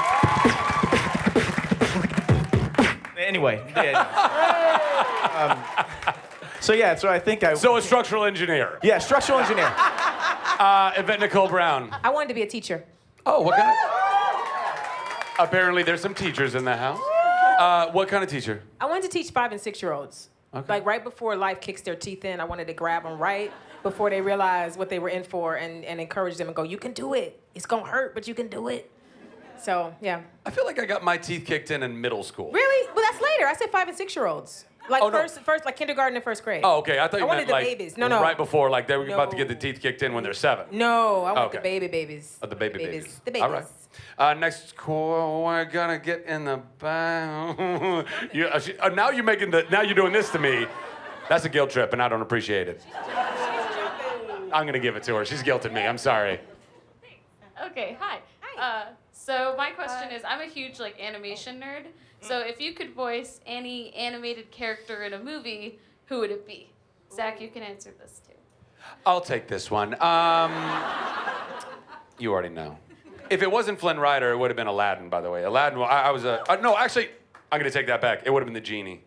Speaker 3: Anyway, so yeah, so I think
Speaker 1: So a structural engineer.
Speaker 3: yeah, structural engineer.
Speaker 1: Yvette Nicole Brown.
Speaker 2: I wanted to be a teacher.
Speaker 1: Oh, what kind of... Apparently there's some teachers in the house. What kind of teacher?
Speaker 2: I wanted to teach 5 and 6-year-olds.
Speaker 1: Okay.
Speaker 2: Like right before life kicks their teeth in, I wanted to grab them right before they realize what they were in for and encourage them and go, you can do it. It's gonna hurt, but you can do it. So, yeah.
Speaker 1: I feel like I got my teeth kicked in middle school.
Speaker 2: Really? Well, that's later. I said 5 and 6-year-olds. Like
Speaker 1: Oh, no.
Speaker 2: first, like kindergarten and first grade.
Speaker 1: Oh, okay. I thought you
Speaker 2: I wanted
Speaker 1: meant
Speaker 2: the
Speaker 1: like
Speaker 2: babies. No.
Speaker 1: right before, like they were about to
Speaker 2: No.
Speaker 1: get the teeth kicked in when they're 7.
Speaker 2: No, I want
Speaker 1: Okay.
Speaker 2: the babies.
Speaker 1: Oh, the babies.
Speaker 2: The babies.
Speaker 1: All right. Next, we're gonna get in the back. Now you're making now you're doing this to me. That's a guilt trip, and I don't appreciate it. I'm gonna give it to her. She's guilted me. I'm sorry.
Speaker 12: Okay, hi. So my question is, I'm a huge like animation nerd. So if you could voice any animated character in a movie, who would it be? Zach, you can answer this too.
Speaker 1: I'll take this one. You already know. If it wasn't Flynn Rider, it would have been Aladdin, by the way. Aladdin, I was a... no, actually, I'm going to take that back. It would have been the genie.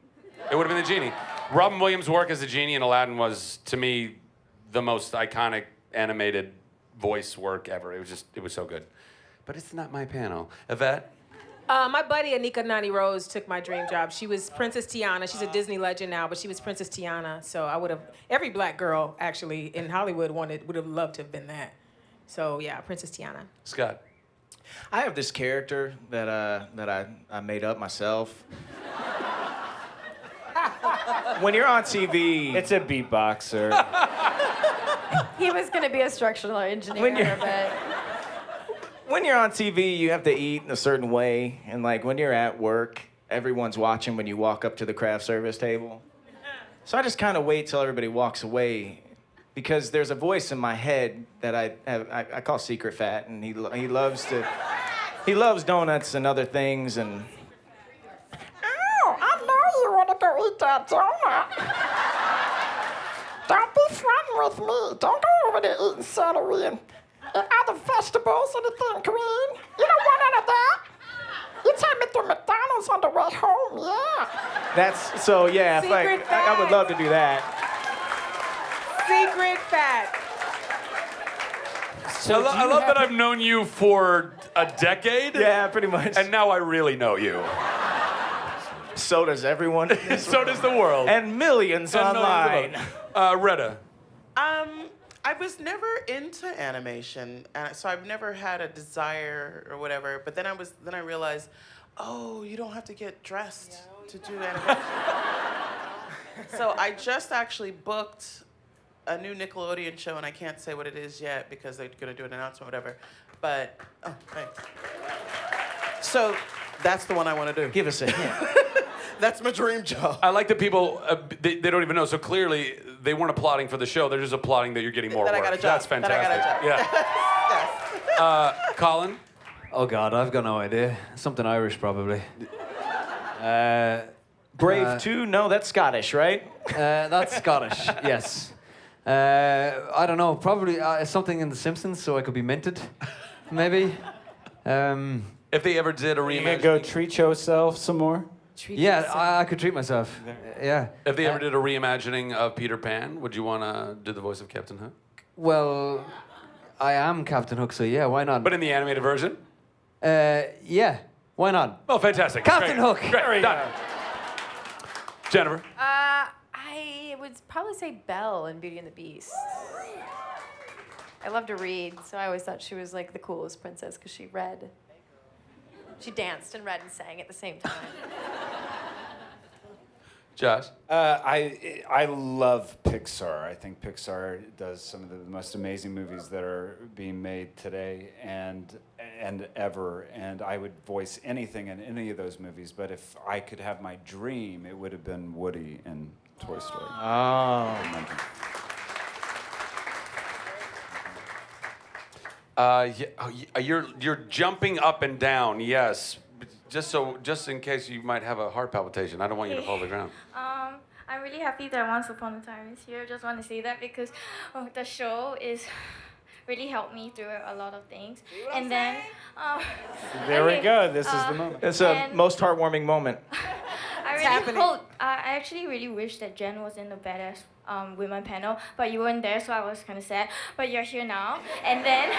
Speaker 1: It would have been the genie. Robin Williams' work as the genie in Aladdin was, to me, the most iconic animated voice work ever. It was so good. But it's not my panel. Yvette?
Speaker 2: My buddy Anika Nani Rose took my dream job. She was Princess Tiana. She's a Disney legend now, but she was Princess Tiana. So I would have... Every black girl, actually, in Hollywood would have loved to have been that. So, yeah, Princess Tiana.
Speaker 1: Scott?
Speaker 3: I have this character that I made up myself. When you're on TV,
Speaker 9: It's a beatboxer.
Speaker 5: He was going to be a structural engineer, but...
Speaker 3: when you're on TV, you have to eat in a certain way, and like when you're at work, everyone's watching when you walk up to the craft service table. So I just kind of wait till everybody walks away, because there's a voice in my head that I call Secret Fat, and he loves donuts and other things, and
Speaker 13: I know you want to go eat that donut. Don't be fronting with me. Don't go over there eating celery and other vegetables, anything green. You don't want none of that. You take me through McDonald's on the way home, yeah.
Speaker 3: that's so yeah. If I would love to do that.
Speaker 2: Secret Fat.
Speaker 1: I love that I've known you for a decade.
Speaker 3: Yeah, pretty much.
Speaker 1: And now I really know you.
Speaker 3: So does everyone.
Speaker 1: So does the world.
Speaker 3: And millions online.
Speaker 1: Retta.
Speaker 7: I was never into animation, and so I've never had a desire or whatever. But then I realized, oh, you don't have to get dressed to do animation. So I just actually booked a new Nickelodeon show, and I can't say what it is yet because they're gonna do an announcement, or whatever. But thanks. So that's the one I want to do.
Speaker 3: Give us a hint.
Speaker 7: That's my dream job.
Speaker 1: I like that people, they don't even know. So clearly, they weren't applauding for the show. They're just applauding that you're getting more
Speaker 7: That I
Speaker 1: work.
Speaker 7: got a job.
Speaker 1: That's fantastic.
Speaker 7: That I got a job.
Speaker 1: Yeah.
Speaker 7: Yes.
Speaker 1: Colin?
Speaker 4: Oh God, I've got no idea. Something Irish probably.
Speaker 3: Brave 2? No, that's Scottish, right?
Speaker 4: That's Scottish. Yes. I don't know. Probably something in The Simpsons, so I could be minted, maybe.
Speaker 1: If they ever did a
Speaker 9: You
Speaker 1: reimagining.
Speaker 9: gonna go treat yourself some more?
Speaker 4: Yeah, I could treat myself. Yeah.
Speaker 1: If they ever did a reimagining of Peter Pan, would you want to do the voice of Captain Hook?
Speaker 4: Well, I am Captain Hook, so yeah, why not?
Speaker 1: But in the animated version?
Speaker 4: Yeah, why not?
Speaker 1: Oh, fantastic.
Speaker 4: Captain
Speaker 1: Great.
Speaker 4: Hook.
Speaker 1: Great. Done. Jennifer.
Speaker 5: I would probably say Belle in Beauty and the Beast. I love to read, so I always thought she was like the coolest princess because she read. She danced and read and sang at the same time.
Speaker 1: Josh.
Speaker 9: I love Pixar. I think Pixar does some of the most amazing movies that are being made today and ever. And I would voice anything in any of those movies. But if I could have my dream, it would have been Woody in Toy Story.
Speaker 3: Oh.
Speaker 1: You're jumping up and down. Yes. Just in case you might have a heart palpitation, I don't want you to fall to the ground.
Speaker 14: I'm really happy that Once Upon a Time is here. Just want to say that because the show is really helped me through a lot of things. And then
Speaker 9: There we go. This is the moment.
Speaker 3: It's a most heartwarming moment.
Speaker 14: I actually really wish that Jen was in the Badass Women panel, but you weren't there, so I was kind of sad. But you're here now, and then,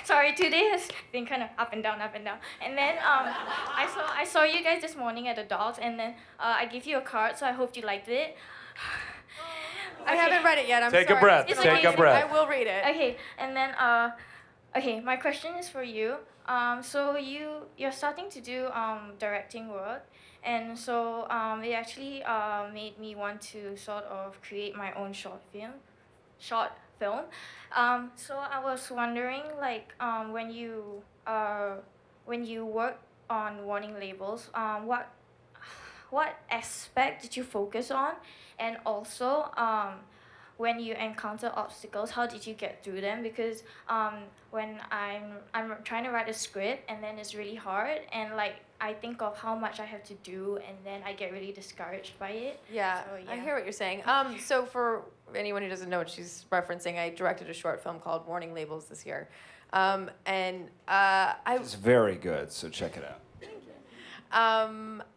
Speaker 14: sorry, today has been kind of up and down. And then I saw you guys this morning at the dogs, and then I gave you a card, so I hope you liked it.
Speaker 5: I haven't read it yet. I'm sorry.
Speaker 1: Take a breath.
Speaker 14: It's
Speaker 1: Take a breath.
Speaker 5: I will read it.
Speaker 14: Okay, and then okay, my question is for you. So you're starting to do directing work, and so it actually made me want to sort of create my own short film. So I was wondering, like, when you work on warning labels, what aspect did you focus on, and also when you encounter obstacles, how did you get through them? Because when I'm trying to write a script, and then it's really hard, and like I think of how much I have to do, and then I get really discouraged by it.
Speaker 5: Yeah,
Speaker 14: So,
Speaker 5: I hear what you're saying. So for anyone who doesn't know what she's referencing, I directed a short film called Warning Labels this year.
Speaker 9: It's very good, so check it out.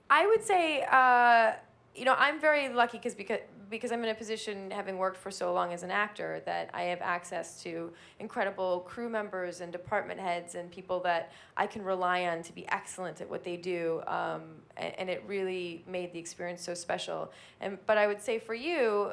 Speaker 5: I would say, I'm very lucky because I'm in a position, having worked for so long as an actor, that I have access to incredible crew members and department heads and people that I can rely on to be excellent at what they do. And it really made the experience so special. But I would say for you,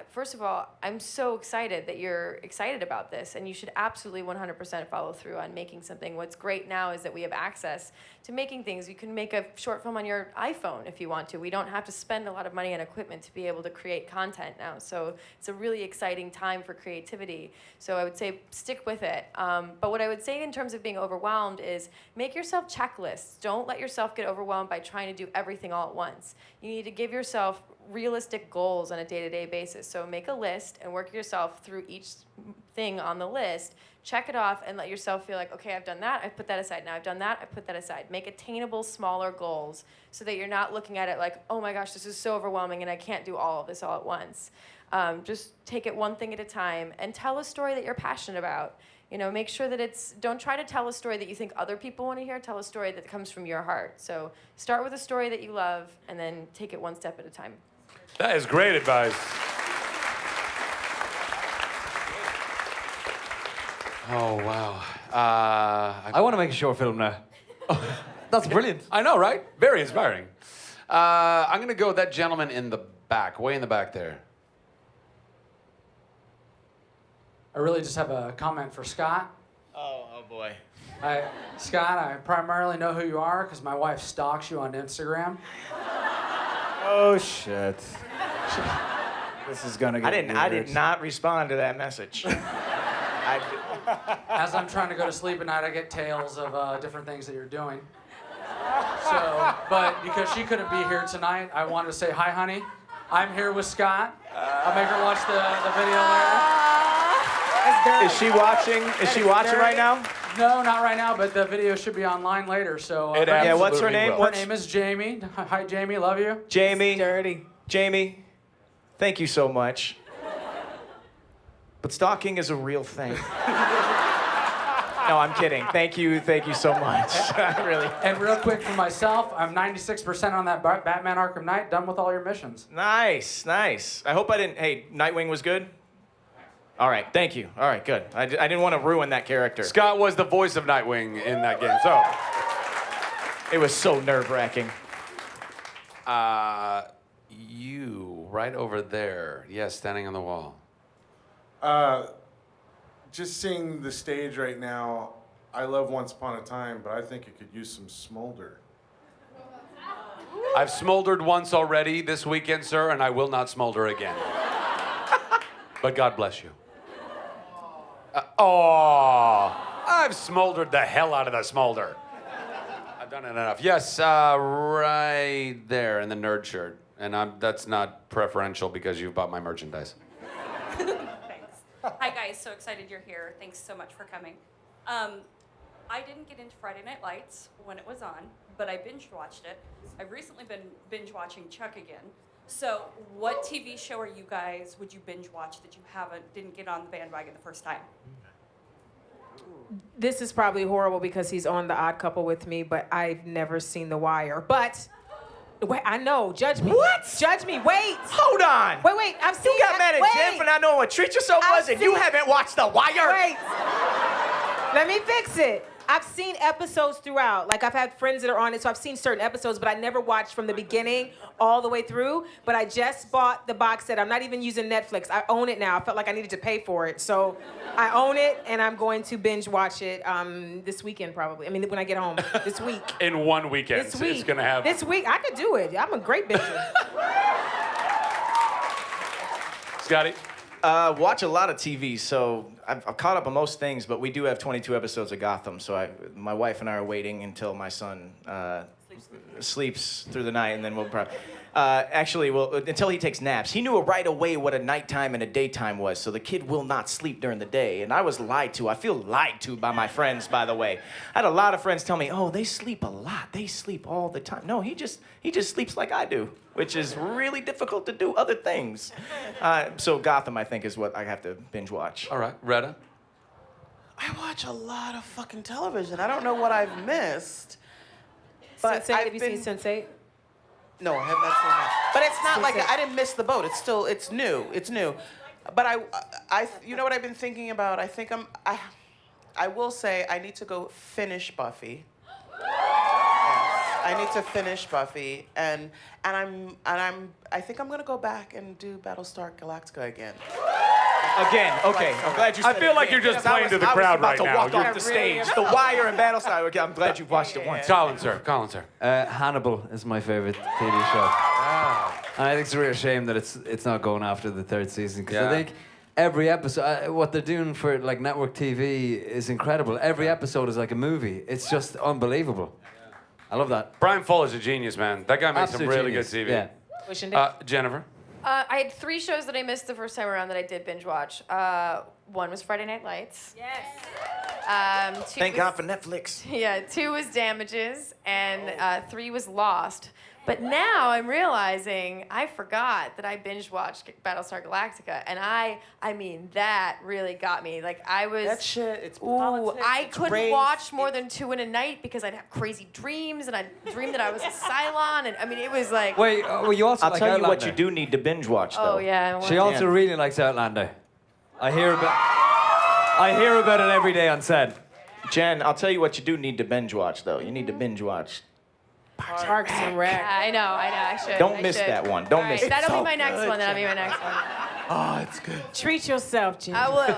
Speaker 5: first of all, I'm so excited that you're excited about this, and you should absolutely 100% follow through on making something. What's great now is that we have access to making things. You can make a short film on your iPhone if you want to. We don't have to spend a lot of money on equipment to be able to create content now. So it's a really exciting time for creativity. So I would say stick with it. But what I would say in terms of being overwhelmed is make yourself checklists. Don't let yourself get overwhelmed by trying to do everything all at once. You need to give yourself realistic goals on a day-to-day basis. So make a list and work yourself through each thing on the list. Check it off and let yourself feel like, okay, I've done that, I put that aside. Now I've done that, I put that aside. Make attainable, smaller goals so that you're not looking at it like, oh my gosh, this is so overwhelming and I can't do all of this all at once. Just take it one thing at a time and tell a story that you're passionate about. Make sure that don't try to tell a story that you think other people want to hear. Tell a story that comes from your heart. So start with a story that you love and then take it one step at a time.
Speaker 1: That is great advice. Oh, wow.
Speaker 4: I want to make a short film now. That's brilliant.
Speaker 1: I know, right? Very inspiring. I'm going to go with that gentleman in the back, way in the back there.
Speaker 15: I really just have a comment for Scott.
Speaker 3: Oh boy.
Speaker 15: Scott, I primarily know who you are because my wife stalks you on Instagram.
Speaker 9: Oh, shit. This is going to get
Speaker 3: I
Speaker 9: weird.
Speaker 3: did not respond to that message.
Speaker 15: As I'm trying to go to sleep at night, I get tales of different things that you're doing. So, but because she couldn't be here tonight, I wanted to say, hi, honey. I'm here with Scott. I'll make her watch the video later.
Speaker 3: Is she watching? Is she watching right now?
Speaker 15: No, not right now, but the video should be online later. So
Speaker 3: yeah, what's her name?
Speaker 15: Her name is Jamie. Hi, Jamie. Love you.
Speaker 3: Jamie. Dirty. Jamie, thank you so much. But stalking is a real thing. No, I'm kidding. Thank you so much. Really.
Speaker 15: And real quick for myself, I'm 96% on that Batman Arkham Knight. Done with all your missions.
Speaker 3: Nice. I hope I didn't. Hey, Nightwing was good. All right, thank you. All right, good. I didn't want to ruin that character.
Speaker 1: Scott was the voice of Nightwing in that game, so.
Speaker 3: It was so nerve-wracking.
Speaker 1: You, right over there. Yes, standing on the wall.
Speaker 16: Just seeing the stage right now, I love Once Upon a Time, but I think it could use some smolder.
Speaker 1: I've smoldered once already this weekend, sir, and I will not smolder again. But God bless you. I've smoldered the hell out of the smolder. I've done it enough. Yes, right there in the nerd shirt. And that's not preferential because you've bought my merchandise.
Speaker 17: Thanks. Hi guys, so excited you're here. Thanks so much for coming. I didn't get into Friday Night Lights when it was on, but I binge watched it. I've recently been binge watching Chuck again. So what TV show would you binge watch that you didn't get on the bandwagon the first time?
Speaker 2: This is probably horrible because he's on The Odd Couple with me, but I've never seen The Wire. But wait, I know. Judge me.
Speaker 3: What?
Speaker 2: Judge me. Wait.
Speaker 3: Hold on.
Speaker 2: Wait. I've seen.
Speaker 3: You got mad at Jen for not knowing what Treat Yourself was, and you haven't watched The Wire.
Speaker 2: Wait. Let me fix it. I've seen episodes throughout. Like, I've had friends that are on it, so I've seen certain episodes, but I never watched from the beginning all the way through. But I just bought the box set. I'm not even using Netflix. I own it now. I felt like I needed to pay for it. So I own it, and I'm going to binge watch it this weekend, probably. I mean, when I get home. This week.
Speaker 1: In one weekend.
Speaker 2: This week.
Speaker 1: It's going to have...
Speaker 2: This week. I could do it. I'm a great binger.
Speaker 1: Scotty?
Speaker 3: Watch a lot of TV, so I've caught up on most things, but we do have 22 episodes of Gotham, so my wife and I are waiting until my son sleeps through the night, and then we'll probably... until he takes naps. He knew right away what a nighttime and a daytime was, so the kid will not sleep during the day, and I was lied to. I feel lied to by my friends, by the way. I had a lot of friends tell me, oh, they sleep a lot. They sleep all the time. No, he just sleeps like I do, which is really difficult to do other things. So Gotham, I think, is what I have to binge watch.
Speaker 1: All right. Retta?
Speaker 7: I watch a lot of fucking television. I don't know what I've missed. But
Speaker 2: Sense8, have you seen Sense8?
Speaker 7: No, I have not seen that. But it's not like I didn't miss the boat. It's new. It's new. But I you know what I've been thinking about? I will say I need to go finish Buffy. Yes, I need to finish Buffy, and I think I'm gonna go back and do Battlestar Galactica again.
Speaker 3: Again, okay. I'm glad you said
Speaker 1: I feel like you're just playing to the crowd right now.
Speaker 3: I was about to walk off the stage. The Wire and Battlestar. Okay, I'm glad you watched it once.
Speaker 1: Colin, sir.
Speaker 4: Hannibal is my favorite TV show. And I think it's a real shame that it's not going after the third season, because I think every episode, what they're doing for like network TV is incredible. Every episode is like a movie. It's just unbelievable. I love that.
Speaker 1: Brian Fuller's a genius, man. That guy makes some really good TV.
Speaker 4: Yeah.
Speaker 1: Jennifer?
Speaker 5: I had 3 shows that I missed the first time around that I did binge watch. One was Friday Night Lights.
Speaker 2: Yes.
Speaker 3: Thank God for Netflix.
Speaker 5: Yeah, 2 was Damages, and 3 was Lost. But now I'm realizing I forgot that I binge watched Battlestar Galactica, and I mean that really got me. Like I was
Speaker 7: That shit, it's politics,
Speaker 5: I
Speaker 7: it's
Speaker 5: couldn't
Speaker 7: race,
Speaker 5: watch more than 2 in a night because I'd have crazy dreams, and I'd dream that I was a Cylon, and I mean it was like.
Speaker 4: Wait, well you also
Speaker 3: I'll
Speaker 4: like
Speaker 3: tell you
Speaker 4: Outlander.
Speaker 3: what you do need to binge watch, though.
Speaker 5: Oh yeah.
Speaker 4: She also really likes Outlander. I hear about it every day on set.
Speaker 3: Jen, I'll tell you what you do need to binge watch, though. You need to binge watch
Speaker 2: Parks and Rec.
Speaker 5: I know, I should.
Speaker 3: Don't miss that one. Don't miss it.
Speaker 5: That'll be my next one. That'll be my next one.
Speaker 3: Oh, it's good.
Speaker 2: Treat yourself, Jen.
Speaker 5: I will.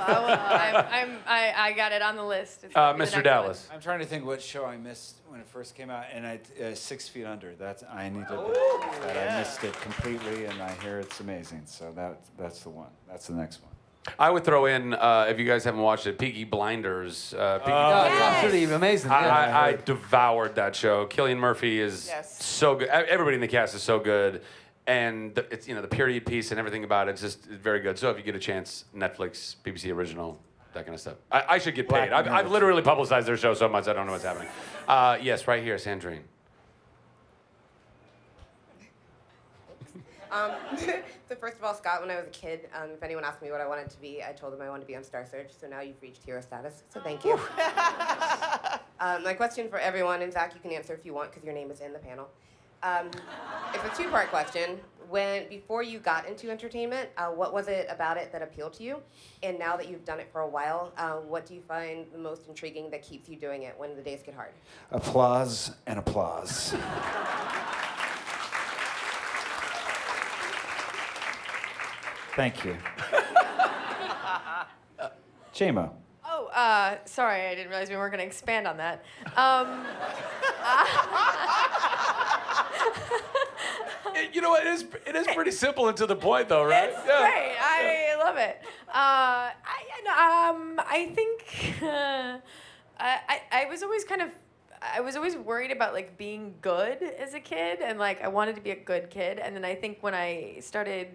Speaker 5: I got it on the list. It's gonna be the
Speaker 1: Mr.
Speaker 5: next
Speaker 1: Dallas.
Speaker 9: I'm trying to think what show I missed when it first came out, and 6 Feet Under. I missed it completely, and I hear it's amazing. So that's the one. That's the next one.
Speaker 1: I would throw in, if you guys haven't watched it, Peaky Blinders.
Speaker 4: It's absolutely amazing.
Speaker 1: I devoured that show. Cillian Murphy is so good. Everybody in the cast is so good. And it's the period piece and everything about it's just very good. So if you get a chance, Netflix, BBC Original, that kind of stuff. I should get paid. I've literally publicized their show so much I don't know what's happening. Yes, right here, Sandrine.
Speaker 18: So first of all, Scott, when I was a kid, if anyone asked me what I wanted to be, I told them I wanted to be on Star Search, so now you've reached hero status, so thank you. My question for everyone, and Zach, you can answer if you want, because your name is in the panel. It's a 2-part question. Before you got into entertainment, what was it about it that appealed to you? And now that you've done it for a while, what do you find the most intriguing that keeps you doing it when the days get hard?
Speaker 9: Applause and applause. Thank you. JMO.
Speaker 5: Oh, sorry, I didn't realize we weren't going to expand on that.
Speaker 1: You know, it is pretty simple and to the point, though, right?
Speaker 5: It's great. I love it. I think I was always I was always worried about like being good as a kid, and like I wanted to be a good kid. And then I think when I started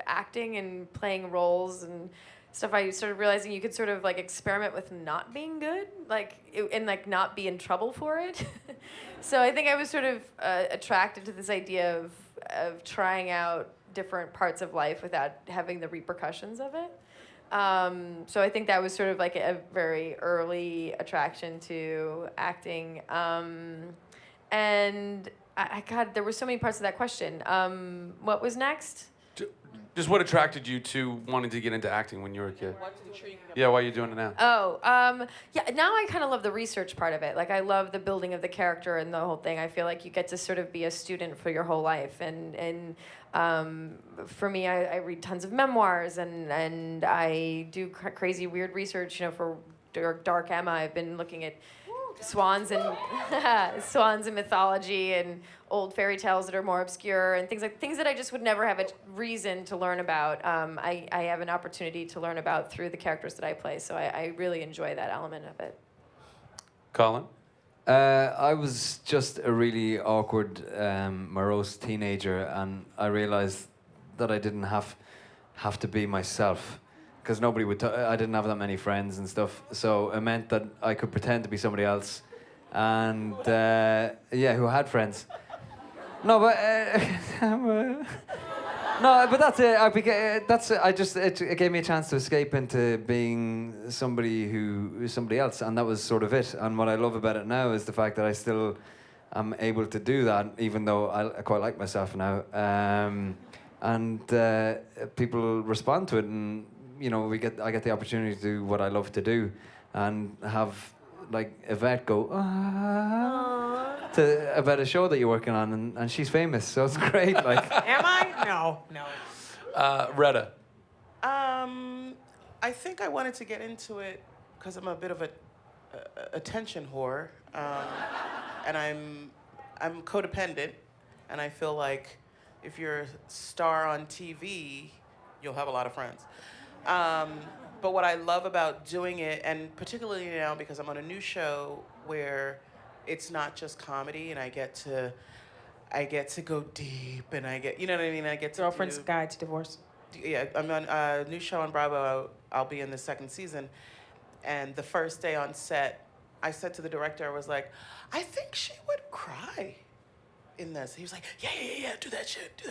Speaker 5: acting and playing roles and stuff, I started realizing you could sort of like experiment with not being good, and like not be in trouble for it. So I think I was sort of attracted to this idea of trying out different parts of life without having the repercussions of it. So I think that was sort of like a very early attraction to acting. And God, there were so many parts of that question. What was next?
Speaker 1: Just what attracted you to wanting to get into acting when you were a kid? Yeah, why are you doing it now?
Speaker 5: Yeah, now I kind of love the research part of it. Like, I love the building of the character and the whole thing. I feel like you get to sort of be a student for your whole life. And for me, I read tons of memoirs, and I do crazy, weird research, for Dark Emma. I've been looking at swans and swans and mythology and old fairy tales that are more obscure and things that I just would never have a reason to learn about. I have an opportunity to learn about through the characters that I play, so I really enjoy that element of it.
Speaker 1: Colin?
Speaker 4: I was just a really awkward, morose teenager, and I realized that I didn't have to be myself. Because nobody would. I didn't have that many friends and stuff, so it meant that I could pretend to be somebody else, and who had friends. No, but that's it. It gave me a chance to escape into being somebody else, and that was sort of it. And what I love about it now is the fact that I still am able to do that, even though I quite like myself now, and people respond to it and. I get the opportunity to do what I love to do, and have like Yvette go about a show that you're working on, and she's famous, so it's great. Like,
Speaker 2: am I? No.
Speaker 1: Retta.
Speaker 7: I think I wanted to get into it because I'm a bit of a attention whore, and I'm codependent, and I feel like if you're a star on TV, you'll have a lot of friends. But what I love about doing it, and particularly now because I'm on a new show where it's not just comedy, and I get to go deep, and I get, you know what I mean? I get to
Speaker 2: Girlfriend's Guide to Divorce.
Speaker 7: Yeah, I'm on a new show on Bravo. I'll be in the second season, and the first day on set, I said to the director, I was like, I think she would cry in this. He was like, yeah, do that shit.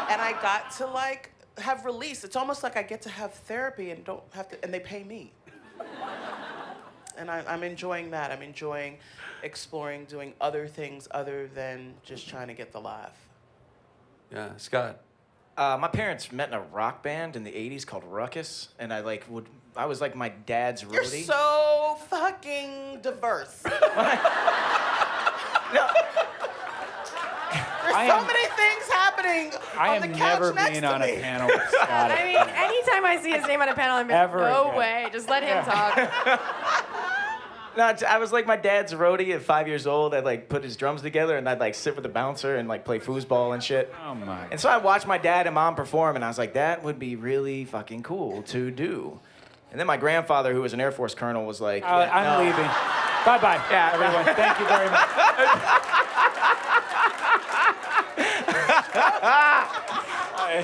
Speaker 7: And I got to like have release. It's almost like I get to have therapy and don't have to, and they pay me. And I'm enjoying that. I'm enjoying exploring, doing other things other than just trying to get the laugh.
Speaker 1: Yeah, Scott.
Speaker 3: My parents met in a rock band in the 80s called Ruckus, and I was like my dad's roadie.
Speaker 7: You're so fucking diverse. There's so many things happening on the couch next to me.
Speaker 9: I am never being on a panel with Scott.
Speaker 5: I mean, anytime I see his name on a panel, I'm like, no way, just let him talk.
Speaker 3: No, I was like my dad's roadie at 5 years old. I'd like put his drums together, and I'd like sit with the bouncer and like play foosball and shit.
Speaker 9: Oh my.
Speaker 3: And so I watched my dad and mom perform, and I was like, that would be really fucking cool to do. And then my grandfather, who was an Air Force colonel, was like,
Speaker 9: I'm leaving. Bye-bye, everyone. Thank you very much.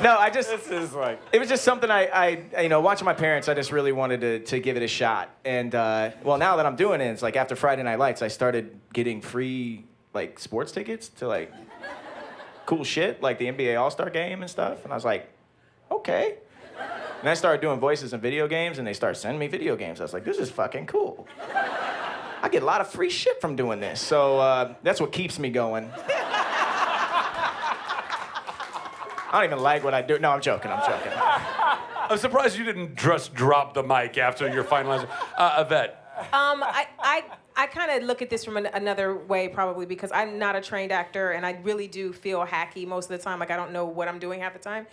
Speaker 3: No,
Speaker 9: This is like...
Speaker 3: It was just something I watching my parents, I just really wanted to give it a shot. And, well, now that I'm doing it, it's like after Friday Night Lights, I started getting free, like, sports tickets to, like, cool shit, like the NBA All-Star Game and stuff. And I was like, okay. And I started doing voices in video games, and they started sending me video games. I was like, this is fucking cool. I get a lot of free shit from doing this. So that's what keeps me going. I don't even like what I do. No, I'm joking.
Speaker 1: I'm surprised you didn't just drop the mic after your final answer. Yvette.
Speaker 2: I kind of look at this from another way, probably because I'm not a trained actor, and I really do feel hacky most of the time. Like I don't know what I'm doing half the time.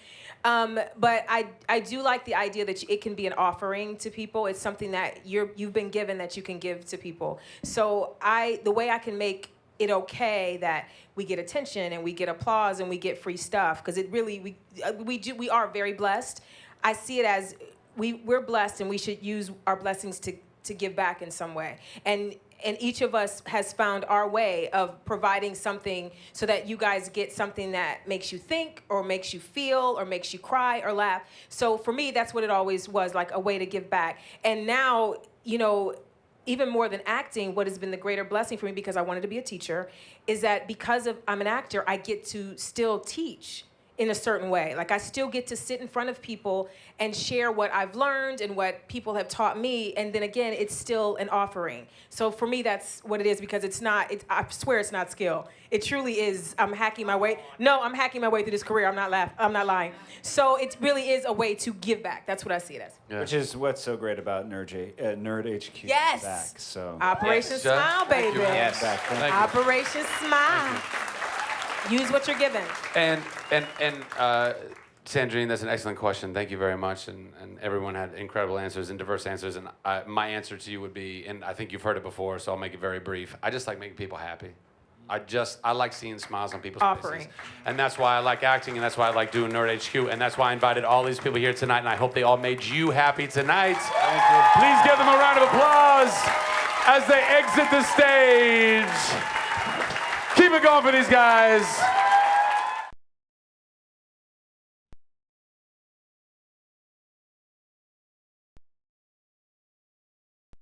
Speaker 2: But I do like the idea that it can be an offering to people. It's something that you've been given that you can give to people. So the way I can make it okay that we get attention and we get applause and we get free stuff, because it really we are very blessed. I see it as we're blessed, and we should use our blessings to give back in some way. And each of us has found our way of providing something so that you guys get something that makes you think or makes you feel or makes you cry or laugh. So for me, that's what it always was, like a way to give back. And now, you know, even more than acting, what has been the greater blessing for me, because I wanted to be a teacher, is that because I'm an actor, I get to still teach in a certain way. Like I still get to sit in front of people and share what I've learned and what people have taught me. And then again, it's still an offering. So for me, that's what it is, because I swear it's not skill. It truly is. I'm hacking my way. No, I'm hacking my way through this career. I'm not lying. So it really is a way to give back. That's what I see it as.
Speaker 9: Yeah. Which is what's so great about Nerd HQ.
Speaker 2: Yes.
Speaker 9: Back, so.
Speaker 2: Operation Smile, baby.
Speaker 3: Yes.
Speaker 2: Operation Smile. Use what you're given.
Speaker 1: And Sandrine, that's an excellent question. Thank you very much. And everyone had incredible answers and diverse answers. And my answer to you would be, and I think you've heard it before, so I'll make it very brief. I just like making people happy. I like seeing smiles on people's faces. And that's why I like acting, and that's why I like doing Nerd HQ, and that's why I invited all these people here tonight, and I hope they all made you happy tonight. Thank you. Please give them a round of applause as they exit the stage. Keep it going for these guys.